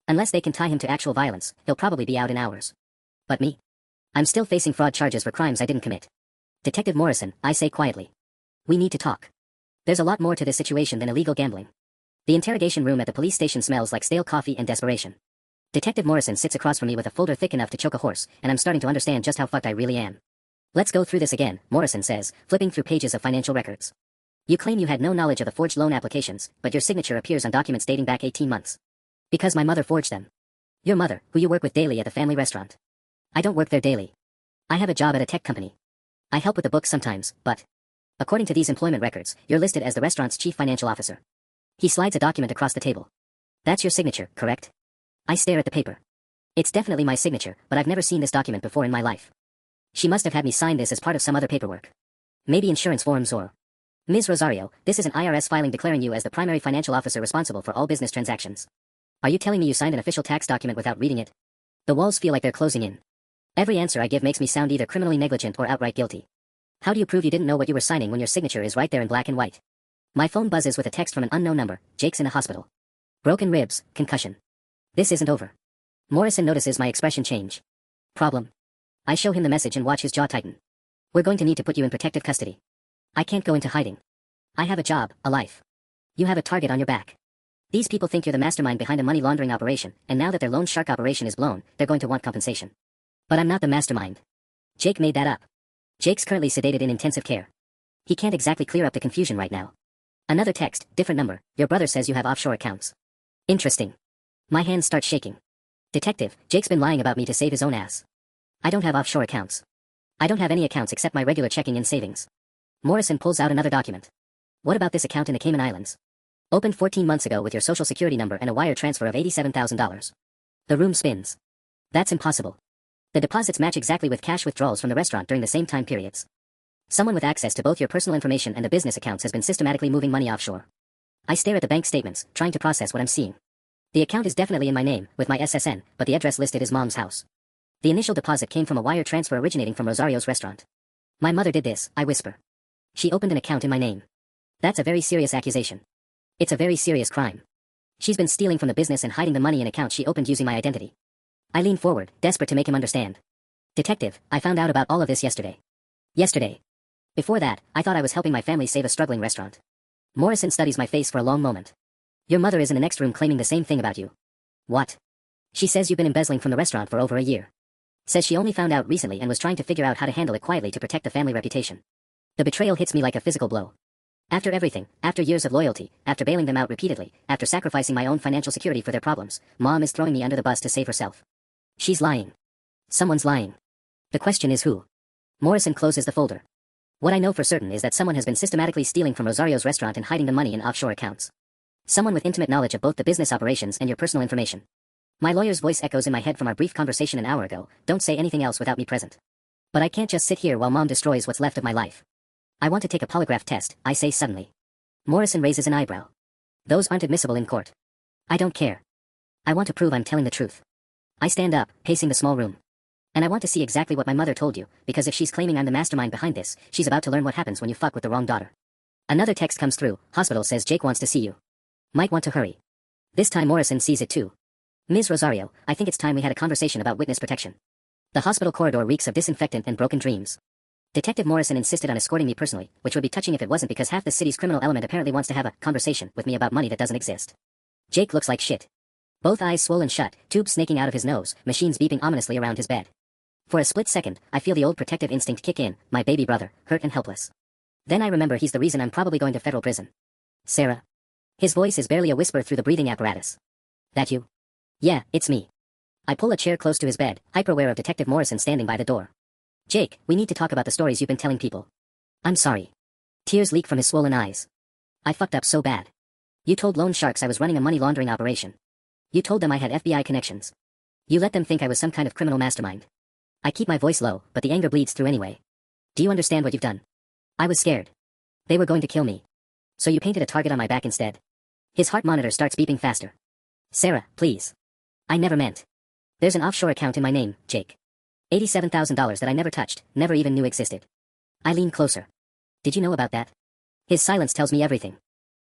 Unless they can tie him to actual violence, he'll probably be out in hours. But me? I'm still facing fraud charges for crimes I didn't commit. Detective Morrison, I say quietly. We need to talk. There's a lot more to this situation than illegal gambling. The interrogation room at the police station smells like stale coffee and desperation. Detective Morrison sits across from me with a folder thick enough to choke a horse, and I'm starting to understand just how fucked I really am. Let's go through this again, Morrison says, flipping through pages of financial records. You claim you had no knowledge of the forged loan applications, but your signature appears on documents dating back 18 months. Because my mother forged them. Your mother, who you work with daily at the family restaurant. I don't work there daily. I have a job at a tech company. I help with the books sometimes, but according to these employment records, you're listed as the restaurant's chief financial officer. He slides a document across the table. That's your signature, correct? I stare at the paper. It's definitely my signature, but I've never seen this document before in my life. She must have had me sign this as part of some other paperwork. Maybe insurance forms or... Ms. Rosario, this is an IRS filing declaring you as the primary financial officer responsible for all business transactions. Are you telling me you signed an official tax document without reading it? The walls feel like they're closing in. Every answer I give makes me sound either criminally negligent or outright guilty. How do you prove you didn't know what you were signing when your signature is right there in black and white? My phone buzzes with a text from an unknown number. Jake's in a hospital. Broken ribs, concussion. This isn't over. Morrison notices my expression change. Problem. I show him the message and watch his jaw tighten. We're going to need to put you in protective custody. I can't go into hiding. I have a job, a life. You have a target on your back. These people think you're the mastermind behind a money laundering operation, and now that their loan shark operation is blown, they're going to want compensation. But I'm not the mastermind. Jake made that up. Jake's currently sedated in intensive care. He can't exactly clear up the confusion right now. Another text, different number. Your brother says you have offshore accounts. Interesting. My hands start shaking. Detective, Jake's been lying about me to save his own ass. I don't have offshore accounts. I don't have any accounts except my regular checking and savings. Morrison pulls out another document. What about this account in the Cayman Islands? Opened 14 months ago with your social security number and a wire transfer of $87,000. The room spins. That's impossible. The deposits match exactly with cash withdrawals from the restaurant during the same time periods. Someone with access to both your personal information and the business accounts has been systematically moving money offshore. I stare at the bank statements, trying to process what I'm seeing. The account is definitely in my name, with my SSN, but the address listed is Mom's house. The initial deposit came from a wire transfer originating from Rosario's restaurant. My mother did this, I whisper. She opened an account in my name. That's a very serious accusation. It's a very serious crime. She's been stealing from the business and hiding the money in accounts she opened using my identity. I lean forward, desperate to make him understand. Detective, I found out about all of this yesterday. Yesterday. Before that, I thought I was helping my family save a struggling restaurant. Morrison studies my face for a long moment. Your mother is in the next room claiming the same thing about you. What? She says you've been embezzling from the restaurant for over a year. Says she only found out recently and was trying to figure out how to handle it quietly to protect the family reputation. The betrayal hits me like a physical blow. After everything, after years of loyalty, after bailing them out repeatedly, after sacrificing my own financial security for their problems, Mom is throwing me under the bus to save herself. She's lying. Someone's lying. The question is who? Morrison closes the folder. What I know for certain is that someone has been systematically stealing from Rosario's restaurant and hiding the money in offshore accounts. Someone with intimate knowledge of both the business operations and your personal information. My lawyer's voice echoes in my head from our brief conversation an hour ago. Don't say anything else without me present. But I can't just sit here while Mom destroys what's left of my life. I want to take a polygraph test, I say suddenly. Morrison raises an eyebrow. Those aren't admissible in court. I don't care. I want to prove I'm telling the truth. I stand up, pacing the small room. And I want to see exactly what my mother told you, because if she's claiming I'm the mastermind behind this, she's about to learn what happens when you fuck with the wrong daughter. Another text comes through. Hospital says Jake wants to see you. Might want to hurry. This time Morrison sees it too. Ms. Rosario, I think it's time we had a conversation about witness protection. The hospital corridor reeks of disinfectant and broken dreams. Detective Morrison insisted on escorting me personally, which would be touching if it wasn't because half the city's criminal element apparently wants to have a conversation with me about money that doesn't exist. Jake looks like shit. Both eyes swollen shut, tubes snaking out of his nose, machines beeping ominously around his bed. For a split second, I feel the old protective instinct kick in, my baby brother, hurt and helpless. Then I remember he's the reason I'm probably going to federal prison. Sarah. His voice is barely a whisper through the breathing apparatus. That you? Yeah, it's me. I pull a chair close to his bed, hyper-aware of Detective Morrison standing by the door. Jake, we need to talk about the stories you've been telling people. I'm sorry. Tears leak from his swollen eyes. I fucked up so bad. You told loan sharks I was running a money laundering operation. You told them I had FBI connections. You let them think I was some kind of criminal mastermind. I keep my voice low, but the anger bleeds through anyway. Do you understand what you've done? I was scared. They were going to kill me. So you painted a target on my back instead. His heart monitor starts beeping faster. Sarah, please. I never meant. There's an offshore account in my name, Jake. $87,000 that I never touched, never even knew existed. I lean closer. Did you know about that? His silence tells me everything.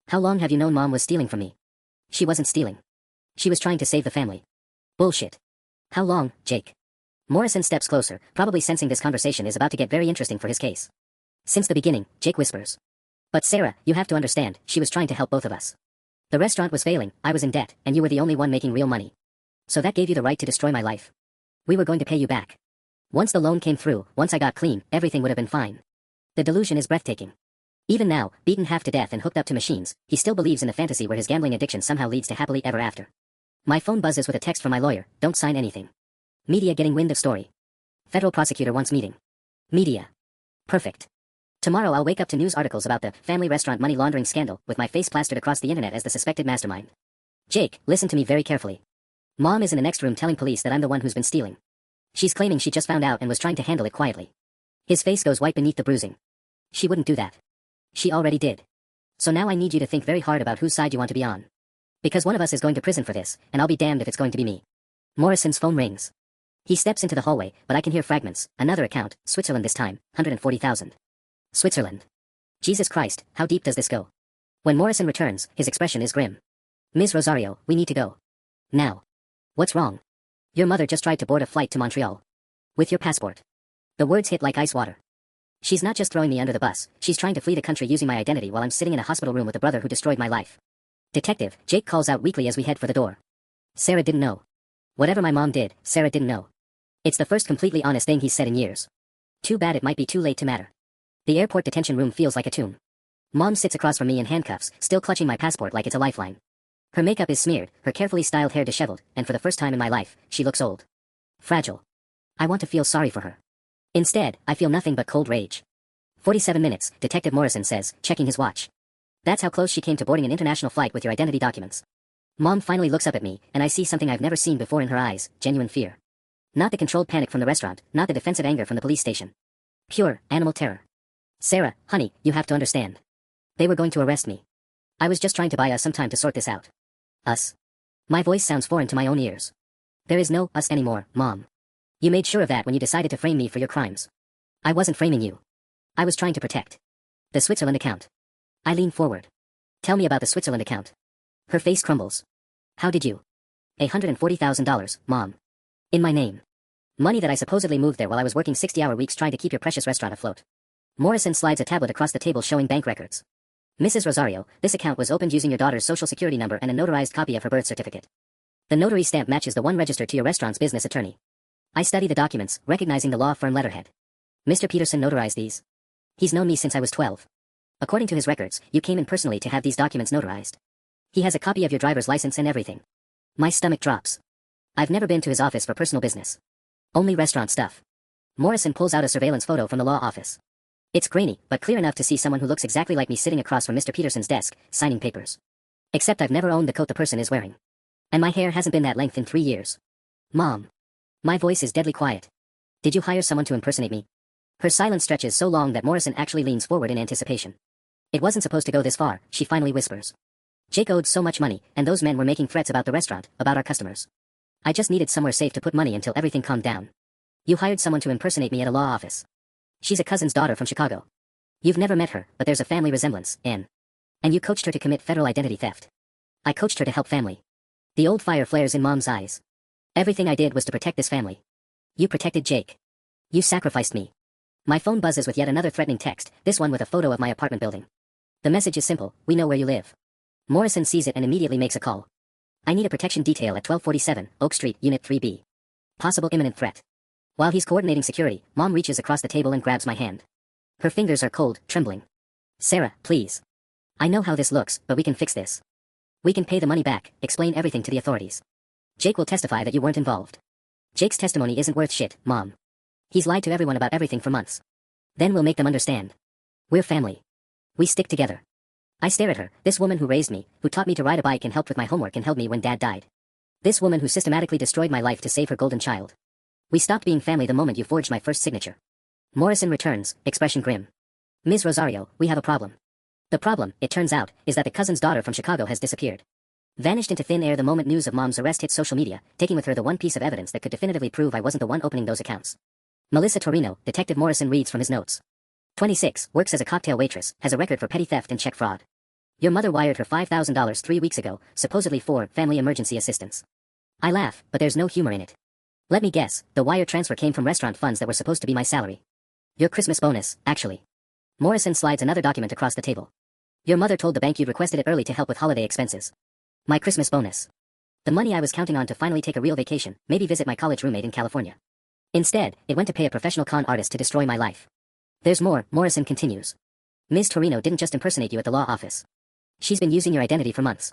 How long have you known Mom was stealing from me? She wasn't stealing. She was trying to save the family. Bullshit. How long, Jake? Morrison steps closer, probably sensing this conversation is about to get very interesting for his case. Since the beginning, Jake whispers. But Sarah, you have to understand, she was trying to help both of us. The restaurant was failing, I was in debt, and you were the only one making real money. So that gave you the right to destroy my life. We were going to pay you back. Once the loan came through, once I got clean, everything would have been fine. The delusion is breathtaking. Even now, beaten half to death and hooked up to machines, he still believes in a fantasy where his gambling addiction somehow leads to happily ever after. My phone buzzes with a text from my lawyer, don't sign anything. Media getting wind of story. Federal prosecutor wants meeting. Media. Perfect. Tomorrow I'll wake up to news articles about the family restaurant money laundering scandal, with my face plastered across the internet as the suspected mastermind. Jake, listen to me very carefully. Mom is in the next room telling police that I'm the one who's been stealing. She's claiming she just found out and was trying to handle it quietly. His face goes white beneath the bruising. She wouldn't do that. She already did. So now I need you to think very hard about whose side you want to be on. Because one of us is going to prison for this, and I'll be damned if it's going to be me. Morrison's phone rings. He steps into the hallway, but I can hear fragments. Another account, Switzerland this time, 140,000. Switzerland. Jesus Christ, how deep does this go? When Morrison returns, his expression is grim. Ms. Rosario, we need to go. Now. What's wrong? Your mother just tried to board a flight to Montreal. With your passport. The words hit like ice water. She's not just throwing me under the bus, she's trying to flee the country using my identity while I'm sitting in a hospital room with the brother who destroyed my life. Detective, Jake calls out weakly as we head for the door. Sarah didn't know. Whatever my mom did, Sarah didn't know. It's the first completely honest thing he's said in years. Too bad it might be too late to matter. The airport detention room feels like a tomb. Mom sits across from me in handcuffs, still clutching my passport like it's a lifeline. Her makeup is smeared, her carefully styled hair disheveled, and for the first time in my life, she looks old. Fragile. I want to feel sorry for her. Instead, I feel nothing but cold rage. 47 minutes, Detective Morrison says, checking his watch. That's how close she came to boarding an international flight with your identity documents. Mom finally looks up at me, and I see something I've never seen before in her eyes, genuine fear. Not the controlled panic from the restaurant, not the defensive anger from the police station. Pure, animal terror. Sarah, honey, you have to understand. They were going to arrest me. I was just trying to buy us some time to sort this out. Us. My voice sounds foreign to my own ears. There is no us anymore, Mom. You made sure of that when you decided to frame me for your crimes. I wasn't framing you. I was trying to protect the Switzerland account. I lean forward. Tell me about the Switzerland account. Her face crumbles. How did you? $140,000, Mom. In my name. Money that I supposedly moved there while I was working 60-hour weeks trying to keep your precious restaurant afloat. Morrison slides a tablet across the table showing bank records. Mrs. Rosario, this account was opened using your daughter's social security number and a notarized copy of her birth certificate. The notary stamp matches the one registered to your restaurant's business attorney. I study the documents, recognizing the law firm letterhead. Mr. Peterson notarized these. He's known me since I was 12. According to his records, you came in personally to have these documents notarized. He has a copy of your driver's license and everything. My stomach drops. I've never been to his office for personal business. Only restaurant stuff. Morrison pulls out a surveillance photo from the law office. It's grainy, but clear enough to see someone who looks exactly like me sitting across from Mr. Peterson's desk, signing papers. Except I've never owned the coat the person is wearing. And my hair hasn't been that length in 3 years. Mom. My voice is deadly quiet. Did you hire someone to impersonate me? Her silence stretches so long that Morrison actually leans forward in anticipation. It wasn't supposed to go this far, she finally whispers. Jake owed so much money, and those men were making threats about the restaurant, about our customers. I just needed somewhere safe to put money until everything calmed down. You hired someone to impersonate me at a law office. She's a cousin's daughter from Chicago. You've never met her, but there's a family resemblance, and you coached her to commit federal identity theft. I coached her to help family. The old fire flares in Mom's eyes. Everything I did was to protect this family. You protected Jake. You sacrificed me. My phone buzzes with yet another threatening text, this one with a photo of my apartment building. The message is simple, we know where you live. Morrison sees it and immediately makes a call. I need a protection detail at 1247, Oak Street, Unit 3B. Possible imminent threat. While he's coordinating security, Mom reaches across the table and grabs my hand. Her fingers are cold, trembling. Sarah, please. I know how this looks, but we can fix this. We can pay the money back, explain everything to the authorities. Jake will testify that you weren't involved. Jake's testimony isn't worth shit, Mom. He's lied to everyone about everything for months. Then we'll make them understand. We're family. We stick together. I stare at her, this woman who raised me, who taught me to ride a bike and helped with my homework and held me when Dad died. This woman who systematically destroyed my life to save her golden child. We stopped being family the moment you forged my first signature. Morrison returns, expression grim. Ms. Rosario, we have a problem. The problem, it turns out, is that the cousin's daughter from Chicago has disappeared. Vanished into thin air the moment news of Mom's arrest hit social media, taking with her the one piece of evidence that could definitively prove I wasn't the one opening those accounts. Melissa Torino, Detective Morrison reads from his notes. 26, works as a cocktail waitress, has a record for petty theft and check fraud. Your mother wired her $5,000 3 weeks ago, supposedly for family emergency assistance. I laugh, but there's no humor in it. Let me guess, the wire transfer came from restaurant funds that were supposed to be my salary. Your Christmas bonus, actually. Morrison slides another document across the table. Your mother told the bank you'd requested it early to help with holiday expenses. My Christmas bonus. The money I was counting on to finally take a real vacation, maybe visit my college roommate in California. Instead, it went to pay a professional con artist to destroy my life. There's more, Morrison continues. Ms. Torino didn't just impersonate you at the law office. She's been using your identity for months.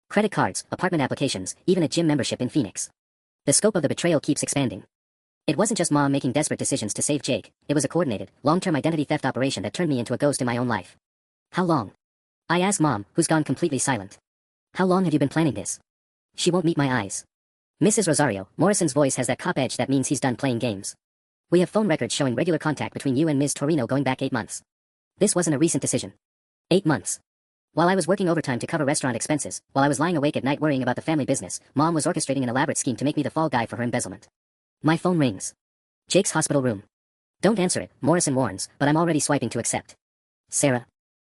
Credit cards, apartment applications, even a gym membership in Phoenix. The scope of the betrayal keeps expanding. It wasn't just Mom making desperate decisions to save Jake, it was a coordinated, long-term identity theft operation that turned me into a ghost in my own life. How long? I ask Mom, who's gone completely silent. How long have you been planning this? She won't meet my eyes. Mrs. Rosario, Morrison's voice has that cop edge that means he's done playing games. We have phone records showing regular contact between you and Ms. Torino going back 8 months. This wasn't a recent decision. 8 months. While I was working overtime to cover restaurant expenses, while I was lying awake at night worrying about the family business, Mom was orchestrating an elaborate scheme to make me the fall guy for her embezzlement. My phone rings. Jake's hospital room. Don't answer it, Morrison warns, but I'm already swiping to accept. Sarah.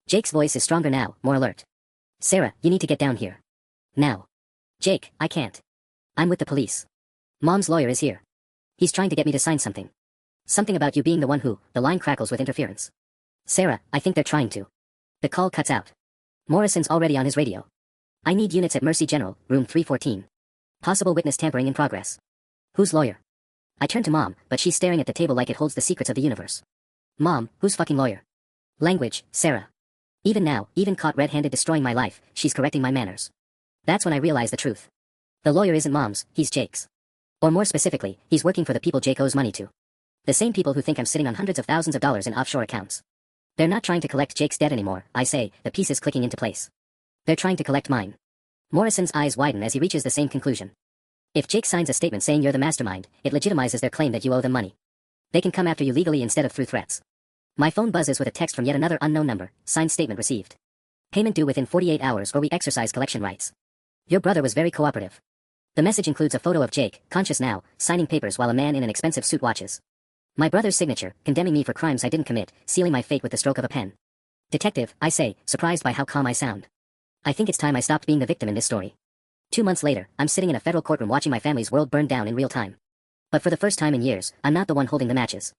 Jake's voice is stronger now, more alert. Sarah, you need to get down here. Now. Jake, I can't. I'm with the police. Mom's lawyer is here. He's trying to get me to sign something. Something about you being the one who, the line crackles with interference. Sarah, I think they're trying to. The call cuts out. Morrison's already on his radio. I need units at Mercy General, room 314. Possible witness tampering in progress. Who's lawyer? I turn to Mom, but she's staring at the table like it holds the secrets of the universe. Mom, who's fucking lawyer? Language, Sarah. Even now, even caught red-handed destroying my life, she's correcting my manners. That's when I realize the truth. The lawyer isn't Mom's, he's Jake's. Or more specifically, he's working for the people Jake owes money to. The same people who think I'm sitting on hundreds of thousands of dollars in offshore accounts. They're not trying to collect Jake's debt anymore, I say, the pieces clicking into place. They're trying to collect mine. Morrison's eyes widen as he reaches the same conclusion. If Jake signs a statement saying you're the mastermind, it legitimizes their claim that you owe them money. They can come after you legally instead of through threats. My phone buzzes with a text from yet another unknown number, signed statement received. Payment due within 48 hours or we exercise collection rights. Your brother was very cooperative. The message includes a photo of Jake, conscious now, signing papers while a man in an expensive suit watches. My brother's signature, condemning me for crimes I didn't commit, sealing my fate with the stroke of a pen. Detective, I say, surprised by how calm I sound. I think it's time I stopped being the victim in this story. 2 months later, I'm sitting in a federal courtroom watching my family's world burn down in real time. But for the first time in years, I'm not the one holding the matches.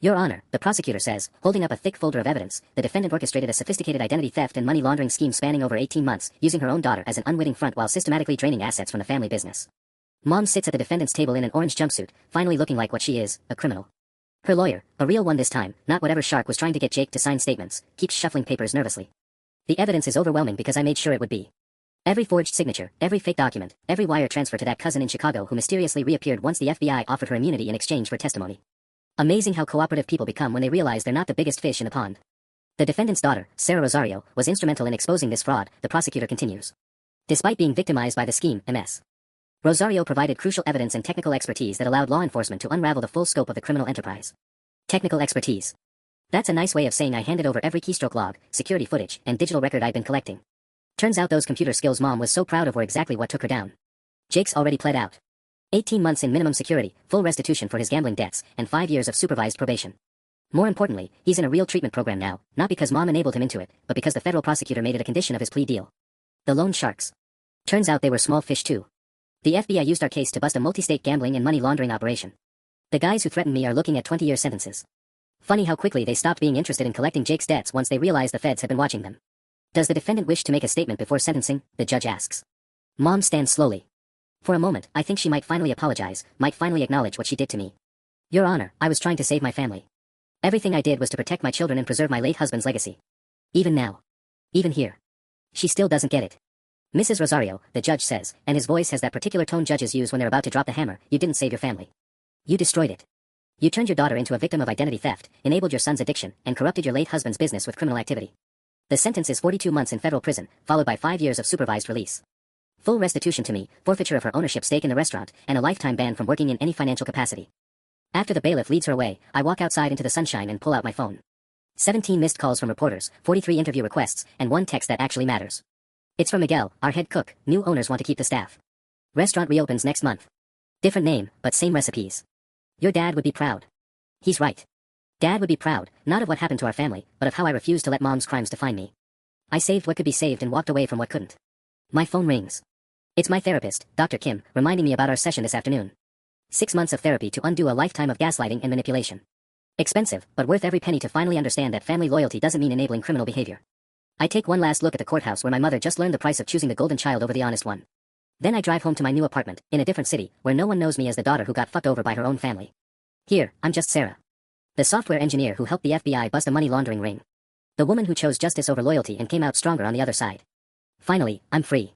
Your Honor, the prosecutor says, holding up a thick folder of evidence, the defendant orchestrated a sophisticated identity theft and money laundering scheme spanning over 18 months, using her own daughter as an unwitting front while systematically draining assets from the family business. Mom sits at the defendant's table in an orange jumpsuit, finally looking like what she is, a criminal. Her lawyer, a real one this time, not whatever shark was trying to get Jake to sign statements, keeps shuffling papers nervously. The evidence is overwhelming because I made sure it would be. Every forged signature, every fake document, every wire transfer to that cousin in Chicago who mysteriously reappeared once the FBI offered her immunity in exchange for testimony. Amazing how cooperative people become when they realize they're not the biggest fish in the pond. The defendant's daughter, Sarah Rosario, was instrumental in exposing this fraud, the prosecutor continues. Despite being victimized by the scheme, Ms. Rosario provided crucial evidence and technical expertise that allowed law enforcement to unravel the full scope of the criminal enterprise. Technical expertise. That's a nice way of saying I handed over every keystroke log, security footage, and digital record I'd been collecting. Turns out those computer skills Mom was so proud of were exactly what took her down. Jake's already pled out. 18 months in minimum security, full restitution for his gambling debts, and 5 years of supervised probation. More importantly, he's in a real treatment program now, not because Mom enabled him into it, but because the federal prosecutor made it a condition of his plea deal. The loan sharks. Turns out they were small fish too. The FBI used our case to bust a multi-state gambling and money laundering operation. The guys who threatened me are looking at 20-year sentences. Funny how quickly they stopped being interested in collecting Jake's debts once they realized the feds had been watching them. Does the defendant wish to make a statement before sentencing? The judge asks. Mom stands slowly. For a moment, I think she might finally apologize, might finally acknowledge what she did to me. Your Honor, I was trying to save my family. Everything I did was to protect my children and preserve my late husband's legacy. Even now. Even here. She still doesn't get it. Mrs. Rosario, the judge says, and his voice has that particular tone judges use when they're about to drop the hammer, you didn't save your family. You destroyed it. You turned your daughter into a victim of identity theft, enabled your son's addiction, and corrupted your late husband's business with criminal activity. The sentence is 42 months in federal prison, followed by 5 years of supervised release. Full restitution to me, forfeiture of her ownership stake in the restaurant, and a lifetime ban from working in any financial capacity. After the bailiff leads her away, I walk outside into the sunshine and pull out my phone. 17 missed calls from reporters, 43 interview requests, and 1 text that actually matters. It's from Miguel, our head cook. New owners want to keep the staff. Restaurant reopens next month. Different name, but same recipes. Your dad would be proud. He's right. Dad would be proud, not of what happened to our family, but of how I refused to let Mom's crimes define me. I saved what could be saved and walked away from what couldn't. My phone rings. It's my therapist, Dr. Kim, reminding me about our session this afternoon. 6 months of therapy to undo a lifetime of gaslighting and manipulation. Expensive, but worth every penny to finally understand that family loyalty doesn't mean enabling criminal behavior. I take one last look at the courthouse where my mother just learned the price of choosing the golden child over the honest one. Then I drive home to my new apartment, in a different city, where no one knows me as the daughter who got fucked over by her own family. Here, I'm just Sarah. The software engineer who helped the FBI bust a money laundering ring. The woman who chose justice over loyalty and came out stronger on the other side. Finally, I'm free.